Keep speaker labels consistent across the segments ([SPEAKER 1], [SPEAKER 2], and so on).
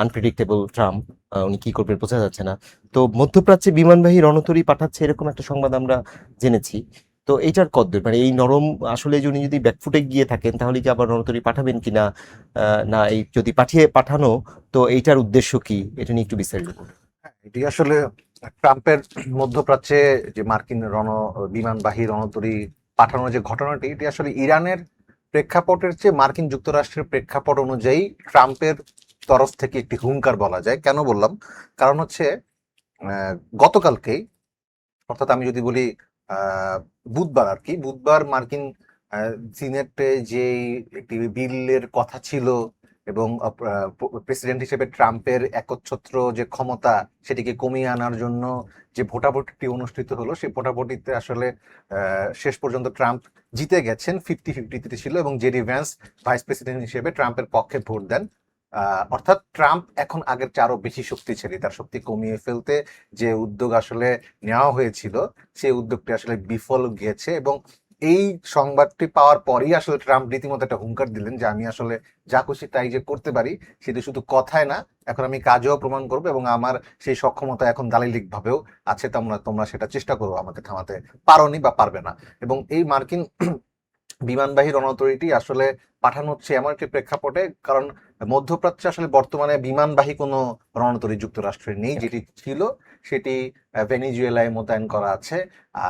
[SPEAKER 1] Unpredictable Trump, উনি কি করবেন বোঝা যাচ্ছে না। তো মধ্যপ্রাচ্যে বিমানবাহী রণতরী পাঠাচ্ছে এরকম একটা সংবাদ আমরা জেনেছি। তো এইটার কদ্দূর, মানে এই নরম, আসলে যে উনি যদি ব্যাকফুটে গিয়ে থাকেন তাহলে কি আবার রণতরী পাঠাবেন কিনা, না এই যদি পাঠানো, তো এইটার উদ্দেশ্য কি, এটা নিয়ে একটু বিস্তারিত বলুন।
[SPEAKER 2] এটি আসলে ট্রাম্পের মধ্যপ্রাচ্যে যে মার্কিন বিমানবাহী রণতরী পাঠানোর যে ঘটনাটি, এটি আসলে ইরানের প্রেক্ষাপটের চেয়ে মার্কিন যুক্তরাষ্ট্রের প্রেক্ষাপট অনুযায়ী ট্রাম্পের তরফ থেকে একটি হুঙ্কার বলা যায়। কেন বললাম? কারণ হচ্ছে গতকালকেই, অর্থাৎ আমি যদি বলি বুধবার আর কি, বুধবার মার্কিন সিনেটে যে একটি বিলের কথা ছিল এবং প্রেসিডেন্ট হিসেবে ট্রাম্পের একচ্ছত্র যে ক্ষমতা সেটিকে কমিয়ে আনার জন্য যে ভোটাভুটি অনুষ্ঠিত হলো, সেই ভোটাভুটিতে আসলে শেষ পর্যন্ত ট্রাম্প জিতে গেছেন। 50-53 ছিল এবং জেডি ভ্যান্স ভাইস প্রেসিডেন্ট হিসেবে ট্রাম্পের পক্ষে ভোট দেন। অর্থাৎ ট্রাম্প এখন আগের চেয়ে আরো বেশি শক্তিশালী, তার শক্তি কমিয়ে ফেলতে যে উদ্যোগ আসলে নেওয়া হয়েছিল সেই উদ্যোগটি আসলে বিফল গিয়েছে। এবং এই সংবাদটি পাওয়ার পরেই আসলে ট্রাম্প রীতিমতো একটা হুঙ্কার দিলেন যে আমি আসলে যা খুশি তাই যে করতে পারি, সেটা শুধু কথায় না, এখন আমি কাজেও প্রমাণ করবো এবং আমার সেই সক্ষমতা এখন দালিলিক ভাবেও আছে। তোমরা তোমরা সেটা চেষ্টা করো, আমাকে থামাতে পারোনি বা পারবে না। এবং এই মার্কিন বিমানবাহী রণতরীটি আসলে পাঠানো হচ্ছে এমন একটি প্রেক্ষাপটে, কারণ মধ্যপ্রাচ্যে আসলে বর্তমানে বিমানবাহী কোনো রণতরী যুক্তরাষ্ট্রে নেই। যেটি ছিল সেটি ভেনিজুয়েলায় মোতায়েন করা আছে।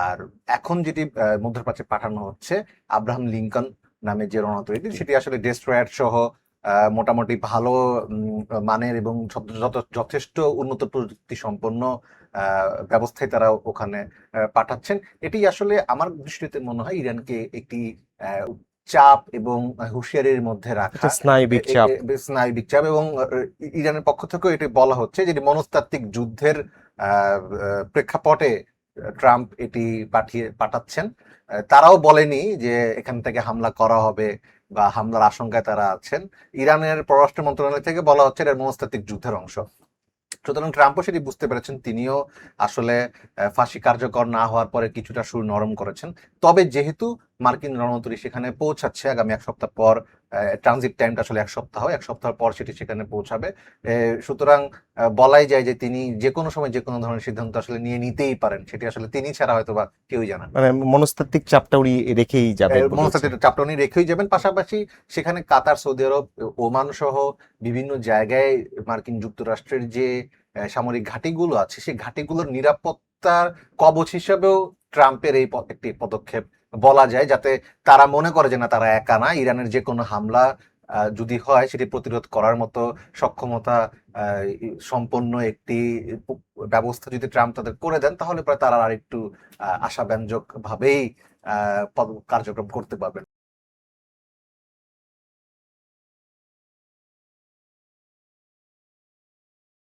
[SPEAKER 2] আর এখন যেটি মধ্যপ্রাচ্যে পাঠানো হচ্ছে, আব্রাহাম লিঙ্কন নামে যে রণতরীটি, সেটি আসলে ডেস্ট্রয়ার সহ মোটামুটি ভালো মানের এবং যথেষ্ট উন্নত প্রযুক্তি সম্পন্ন ব্যবস্থায় তারা ওখানে পাঠাচ্ছেন। এটি আসলে আমার দৃষ্টিতে মনে হয় ইরানকে একটি চাপ এবং হুঁশিয়ারির মধ্যে রাখা,
[SPEAKER 1] একটা স্নায়বিক চাপ।
[SPEAKER 2] স্নায়বিক চাপ। এবং ইরানের পক্ষ থেকেও এটি বলা হচ্ছে যে মনস্তাত্ত্বিক যুদ্ধের প্রেক্ষাপটে ট্রাম্প এটি পাঠাচ্ছেন। তারাও বলেনি যে এখান থেকে হামলা করা হবে বা হামলার আশঙ্কায় তারা আছেন। ইরানের পররাষ্ট্র মন্ত্রণালয় থেকে বলা হচ্ছে এটা মনস্তাত্ত্বিক যুদ্ধের অংশ। সুতরাং ট্রাম্পও সেটি বুঝতে পেরেছেন, তিনিও আসলে ফাঁসি কার্যকর না হওয়ার পরে কিছুটা সুর নরম করেছেন। তবে যেহেতু মার্কিন রণতরী সেখানে পৌঁছাচ্ছে আগামী এক সপ্তাহ পর, ট্রানজিট টাইমটা আসলে এক সপ্তাহ পর সেটি সেখানে পৌঁছাবে। সুতরাং বলাই যায় যে তিনি যে কোনো সময় যে কোনো ধরনের সিদ্ধান্ত আসলে নিয়ে নিতেই পারেন, সেটি আসলে তিনি ছাড়া হয়তো বা কেউই জানেন না।
[SPEAKER 1] মানে মনস্তাত্ত্বিক চাপটা উনি রেখেই যাবেন বলে হচ্ছে।
[SPEAKER 2] মনস্তাত্ত্বিক চাপটা উনি রেখেই যাবেন। পাশাপাশি সেখানে কাতার, সৌদি আরব, ওমান সহ বিভিন্ন জায়গায় মার্কিন যুক্তরাষ্ট্রের যে সামরিক ঘাঁটিগুলো আছে, সেই ঘাঁটিগুলোর নিরাপত্তার কবচ হিসেবেও ট্রাম্পের এই একটি পদক্ষেপ বলা যায়, যাতে তারা মনে করে যে না, তারা একা না। ইরানের যে কোনো হামলা যদি হয় সেটি প্রতিরোধ করার মতো সক্ষমতা সম্পন্ন একটি ব্যবস্থা যদি ট্রাম্প তাদের করে দেন, তাহলে পরে তারা আর একটু আশাব্যঞ্জক ভাবেই কার্যক্রম করতে পারবেন।